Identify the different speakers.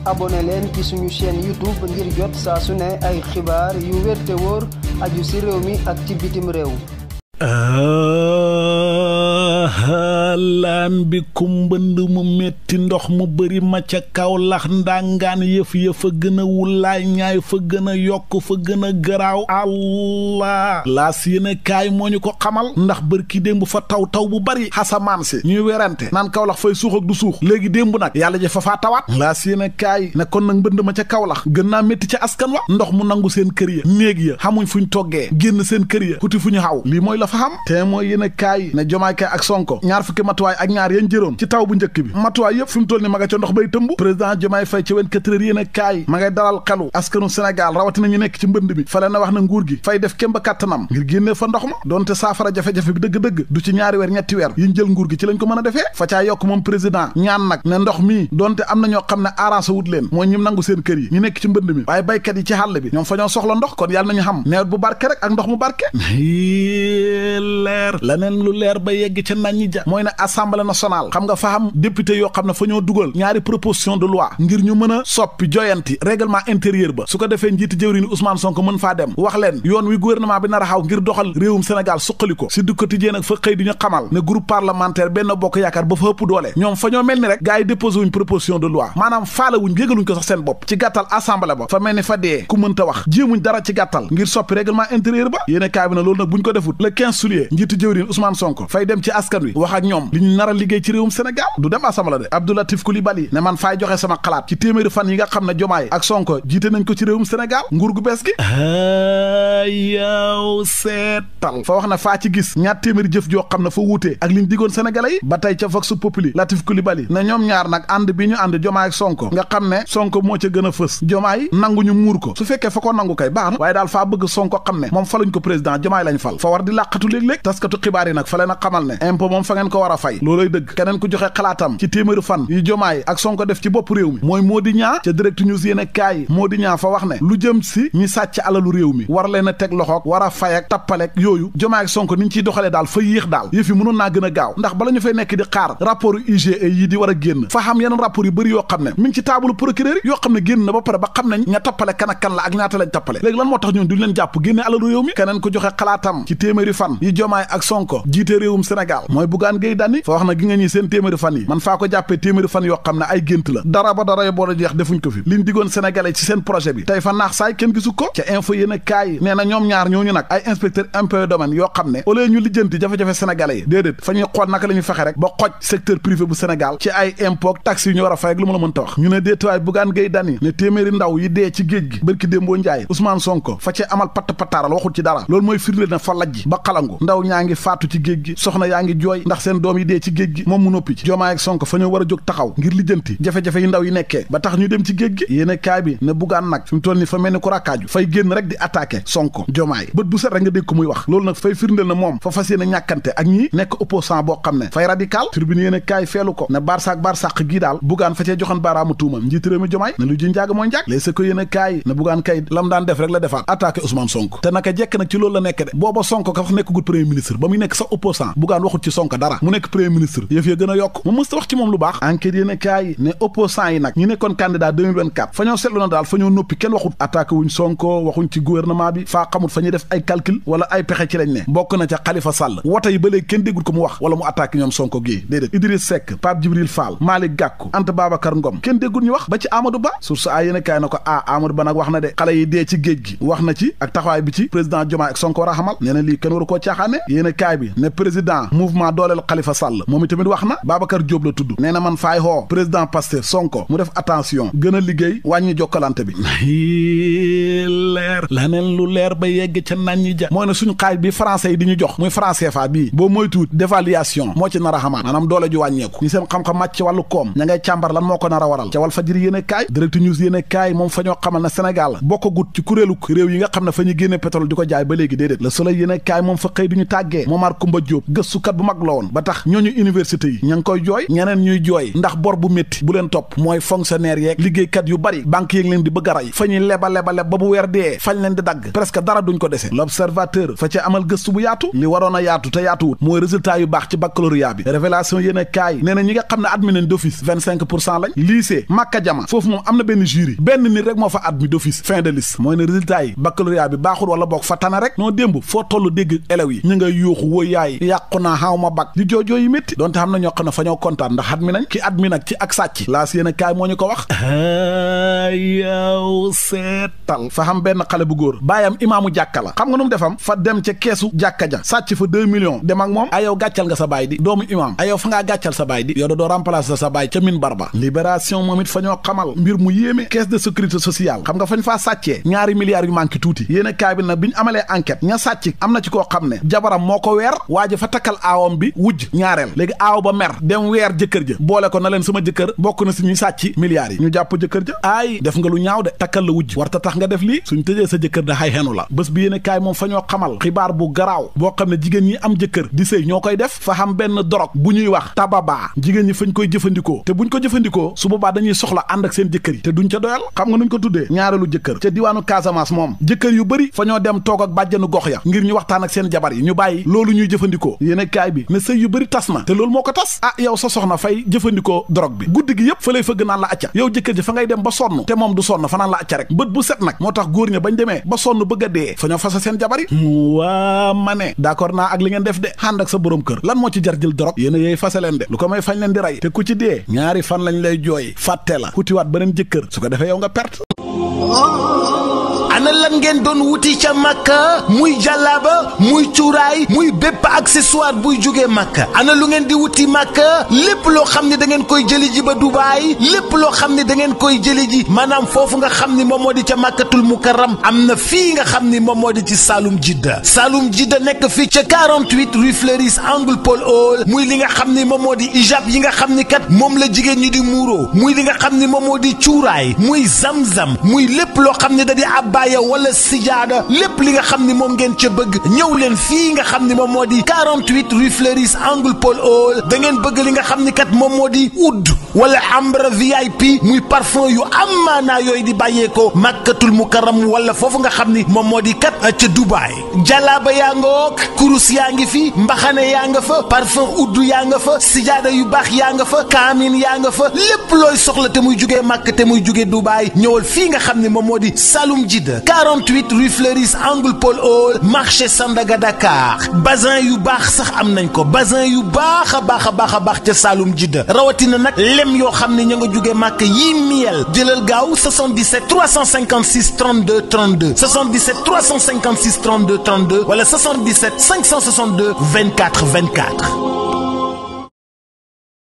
Speaker 1: abonné leen ci suñu chaîne YouTube ngir jot saa su ne ay xibaar yu wér te wóor aju ci réew mi ak ci bitim réew.
Speaker 2: laan bi ku mbënd mu metti ndox mu bëri ma ca Kawlax ndàngaan yëf fa gën a wulaay ñaay fa gën a yokk fa gën a garaaw allah laas yéene kaay moo ñu ko xamal ndax bërki démb fa taw bu bari xasamaan si ñuy werante naan Kawlax fay suux ak du suux léegi démb nag yàlla ja fa faa tawaat laas yéene kaay ne kon nag mbënd ma ca Kawlax gën naa métti ca askan wa ndox mu nangu seen kër ya néeg ya xamuñ fuñ toggee génn seen kër ya xuti fu ñu xaw lii mooy la fa xam te mooy yéene kaay ne Jomaay Kay ak Sonko ñaar fukki matuwaay ak ñaar yéen jëroon ci taw bu njëkk bi matuwaay yëpp fi mu toll ni ma nga ca ndox bay tëmb président Diomaye Faye ci 24 heures yéen a kaay ma ngay dalal xelu askanu Sénégal rawatina ñu nekk ci mbënd mi fale na wax na nguur gi fay def kémba kàttanam ngir génnee fa ndox ma doonte saafara jafe-jafe bi dëgg-dëgg du ci ñaari weer ñetti weer yiñ jël nguur gi ci lañ ko mën a defee fa caa yokk moom président ñaan nag ne ndox mii doonte am na ñoo xam ne arrangé wut leen mooy ñim nangu seen kër yi ñu nekk ci mbënd mi waaye baykat yi ci xàll bi ñoom fa ñoo soxla ndox kon yàlla nañu xam nawet bu barke rek ak ndox mu barke leer laneen lu leer ba yegg ca nañ ñi ja mooy ne assemblée nationale xam nga fa xam député yoo xam ne fa ñoo dugal ñaari proposition de loi ngir ñu mën a soppi joyanti règlement intérieur ba su ko defee njiiti jëwriñ Ousmane Sonko mën faa dem wax leen yoon wi gouvernement bi nar a xaw ngir doxal réewum Sénégal suqali ko si du quotidien nag fa xëy di ñu xamal ne groupe parlementaire Benno Bokk Yaakaar ba fa ëpp doole ñoom fa ñoo mel ni rek gars yi déposé wuñ proposition de loi maanaam faala wuñ yégaluñ ko sax seen bopp ci gàttal assemblée ba fa mel ni fa dee ku mënta wax jéemuñ dara ci gàttal ngir soppi règlement intérieur ba yéene kaay bi na loolu nag buñ ko defut le 15 juillet njiiti jëwriñ Ousmane Sonko fay dem ci askan wi wax ak ñoom li ñu nar a liggéey ci réewum Sénégal du dem assemblée de Abdou Latif Coulibaly ne man faay joxe sama xalaat ci téeméeri fan yi nga xam ne Jomaay ak Sonko jiite nañ ko ci réewum Sénégal nguur gu bees gi yow seetal fa wax ne faa ci gis ñaar téeméeri jëf joo xam ne fa wuutee ak li ñu digoon sénégalais yi ba tey ca Vox Populi Latif Coulibaly ne ñoom ñaar nag ànd bi ñu ànd Jomaay ak Sonko nga xam ne Sonko moo ca gën a fës Jomaay nangu ñu muur ko su fekkee fa ko nangu kay baax na waaye daal faa bëgg Sonko xam ne moom faluñ ko président Jomaay lañ fal fa war di làqatu léeg-léeg taskatu xibaar yi nag fa leen a xamal ne impôt moom fa ngeen ko war a fay looloy dëgg keneen ku joxe xalaatam ci téeméeri fan yi Jomaay ak Sonko def ci bopp réew mi mooy Mody Niang ca Direct News yéen a kaay Mody Niang fa wax ne lu jëm si ñi sàcc alalu réew mi war leen a teg loxoog war a fay ak tappalek yooyu Jomaay ak Sonko ni ñu ciy doxalee daal fa yéex daal yëf yi mënoon naa gën a gaaw ndax bala ñu fay nekk di xaar rapport IGE yi di war a génn fa xam yeneen rapport yu bëri yoo xam ne mi ngi ci taabalu procureur yi yoo xam ne génn na ba pare ba xam nañ ña tappale kan ak kan la ak ñaata lañ tappale léegi lan moo tax ñun duñ leen jàpp génne alalu réew mi keneen ko joxe xalaatam ci téeméeri fan yi Jomaay ak Sonko jiite réewum Sénégal mooy Bougane Gueye Dany fa wax na gi nga ñi seen téeméeri fan yi man faa ko jàppee téeméeri fan yoo xam ne ay gént la dara ba dara yo boo jeex defuñ ko fi liñ digoon sénégalais ci seen projet bi tey fa naax saay kenn gisu ko ca info yéen a kaay nee na ñoom ñaar ñooñu nag ay inspecteur impôt domaine yoo xam ne au lieu ñu lijjanti jafe-jafe sénégalais yi déedéet fa ñuy xool naka la ñuy fexe rek ba xoj secteur privé bu Sénégal ci ay impôt taxes yu ñu war a fay ak lu ma la mën ta wax ñu ne déetuwaay Bougane Gueye Dany ne téeméeri ndaw yi dee ci géej gi bërki démboo njaay Ousmane Sonko fa ci amal patt-pataaral waxul ci dara loolu mooy firndeel na fa lajji ba xalangu ndaw ñaa ngi faatu ci géej gi soxna yaa ngi jooy ndax seen doom yi dee ci géej gi moom mu noppi ci Jomaay ak Sonko fa ñoo war a jóg taxaw ngir lijjanti jafe-jafe yi ndaw yi nekkee ba tax ñu dem ci géej gi yéene kaay bi ne Bougane nag fi mu toll ni fa mel ni ku rakkaaju fay génn rek di attaqué Sonko Jomaay bët bu set rek nga dégg ko muy wax loolu nag fay firndeel na moom fa fas yéene ñàkkante ak ñi nekk opposant boo xam ne fay radical tribune yéene kaay feelu ko ne barsàq gii daal Bougane fa cee joxoon baaraamu tuumam njiit réew mi Jomaay ne lu ji njaag mooy njaag léeg sa ko yéene kaay ne Bougane kay lam daan def rek la defaat attaqué Ousmane Sonko te naka jekk nag ci loolu la nekk de booba Sonko ka fa nekkagul premier ministre ba muy nekk sax opposant Bougane waxut ci Sonko dara mu nekk premier ministre yëf ya gën a yokk mu mësta wax ci moom lu baax enquête yéene kaay ne opposant yi nag ñu nekkoon candidat 2024 fa ñoo seetlu na daal fa ñoo noppi kenn waxut attaqué wuñ Sonko waxuñ ci gouvernement bi faa xamut fa ñuy def ay calcul wala ay pexe ci lañ ne bokk na ca Khalifa Sall wote yi ba léegi kenn déggul ko mu wax wala mu attaqué ñoom Sonko gi déedéet Idriss Seck Pape Djibril Fall Malick Gakou Anta Babacar Ngom kenn déggul ñu wax ba ci Amadou Ba source a yéene kaay na ko Amadou Ba nag wax na de xale yi dee ci géej gi wax na ci ak taxawaay bi ci président Diomaye ak Sonko war a xamal nee na lii kenn waru koo caaxaane yéene kaay bi ne président mouvement dooleel Khalifa Sall moom itamit wax na Babacar Diop la tudd nee na man faay xoo président Pastef Sonko mu def attention gën a liggéey wàññi jokkalante bi leer laneen lu leer ba yegg ca nañ ñi ja mooy ne suñu xaaj bi français yi di ñu jox muy franc CFA bii boo moytuwut dévaluation moo ci nar a xamaat maanaam doole ju wàññeeku ñi seen xam-xam màcc ci wàllu koom ña ngay càmbar lan moo ko nar a waral ca Walf Fadjri yéene kaay Direct News yéene kaay moom fa ñoo xamal ne Sénégal bokkagut ci kuréeluk réew yi nga xam ne fa ñu génne pétrole di ko jaay ba léegi déedéet Le Soleil yéene kaay moom fa xëy du ñu tàggee Momar Kumba Diop gëstukat bu mag la woon ba tax ñooñu université yi ña ngi koy jooy ñeneen ñuy jooy ndax bor bu métti bu leen topp mooy fonctionnaire yeeg liggéeykat yu bari banque yeeg leen di bëgg a rey fa ñuy leba ba bu weer dee fañ leen di dagg presque dara duñ ko dese l'observateur fa ci amal gëstu bu yaatu li waroon a yaatu te yaatuwut mooy résultat yu baax ci baccalauréat bi révélation yéen kaay nee na ñi nga xam ne admis nañ d'office 25% lañ lycée Makka Jama foofu moom am na benn jury benn nit rek moo fa admis d'office fin de liste mooy ne résultat yi baccalauréat bi baaxul wala boog fa tane rek noo démb foo toll dégg élèves yi ñu ngay yuuxu woo yaay yàqu naa xaw ma bac di joojoo yi métti donte xam na ñoo xam ne fa ñoo kontaan ndax admis nañ ki admis nag ci ak sàcc laas yéen kaay moo ñu ko wax yow seetal fa xam benn xale bu góor baayam imaamu jàkka la xam nga nu mu defam fa dem ca keesu jàkka ja sàcc fa 2 millions dem ak moom ayow gàccal nga sa baay di doomu imaam ayow fa ngaa gàccal sa baay di yow da doo remplacer sa baay ca min barba libération moom it fa ñoo xamal mbir mu yéeme caisse de sécurité sociale xam nga fañ faa sàccee 2 milliards yu manqué tuuti yéen kaay bi nag bi ñu amalee enquête ña sàcc am na ci koo xam ne jabaram moo ko weer waaja fa takkal aawam bi wujj ñaareel léegi aaw ba mer dem weer jëkkër ja boole ko na leen sama jëkkër bokk na si ñuy sàcc milliards yi ñu jàpp jëkkër ja ay def nga lu ñaaw de takkal la wujj warta tax nga def lii suñ tëjee sa jëkkër da xay xenu la bés bi yéen kaay moom fa ñoo xamal xibaar bu garaaw boo xam ne jigéen ñi am jëkkër di sëy ñoo koy def fa xam benn dorog bu ñuy wax tababa jigéen ñi fañ koy jëfandikoo te buñ ko jëfandikoo su boobaa dañuy soxla ànd ak seen jëkkër yi te duñ ca doyal xam nga nuñ ko tuddee ñaareelu jëkkër ca diwaanu Casamance moom jëkkër yu bëri fa ñoo dem toog ak bàjjanu gox ya ngir ñu waxtaan ak seen jabar yi ñu bàyyi loolu ñuy jëfandikoo yéen kaay bi ne sëy yu bëri tas na te loolu moo ko tas ah yow sa soxna fay jëfandikoo dorog bi guddi gi yëpp fa lay fëgg naan la acca yow jëkkër ji fa ngay dem ba sonn te moom du sonn fa naan la acca rek bët bu set nag moo tax góor ña bañ demee ba sonn bëgg a dee fa ñoo fasa seen jabar yi waa ma ne d'accord naa ak li ngeen def de ànd ak sa borom kër lan moo ci jar jël dorog yéen a yooyu fase leen de lu ko may fañ leen di rey te ku ci dee ñaari fan lañ lay jooy fàtte la xutiwaat beneen jëkkër su ko defee yow nga perte
Speaker 3: ana lan ngeen doon wuti ca Makka muy jàllaaba muy cuuraay muy bépp accessoire buy jógee Makka ana lu ngeen di wuti Makka lépp loo xam ne da ngeen koy jëli ji ba Dubaay lépp loo xam ne da ngeen koy jëli ji maanaam foofu nga xam ni moom moo di ca Makkatul Mukarram am na fii nga xam ni moom moo di ci Saloum Jidda nekk fii ca 48 rue Fleuris angle Paul Hall muy li nga xam ni moom moo di ijab yi nga xam ni kat moom la jigéen ñi di muuroo muy li nga xam ni moom moo di cuuraay muy zamzam muy lépp loo xam ne da di abbaaya wala sijaada lépp li nga xam ni moom ngeen ca bëgg ñëw leen fii nga xam ni moom moo di 48 rue Fleuris angle Paul Hall da ngeen bëgg li nga xam ni kat moom moo di oud wala ambre VIP muy parfum yu am maanaa yooyu di bàyyeekoo Makkatul Mukarram wala foofu nga xam ni moom moo di kat ca Dubaay jalaaba yaa nga wook kurus yaa ngi fi mbaxane yaa nga fa parfum oud yaa nga fa sijaada yu baax yaa nga fa kaamin yaa nga fa lépp looy soxla te muy jugee Makka te muy jugee Dubaay ñëwal fii nga xam ni moom moo di Saloum Jidda 48 rue Fleuris angle Paul Hall marché Sandaga Dakar bazin yu baax sax am nañ ko bazin yu baax a baax ca Saloum Jidda rawatina nag lem yoo xam ne ña nga jugee Makka yii miel jëlal gaaw 77 356 32 32 77 356 32 32 wala 77 562 24 24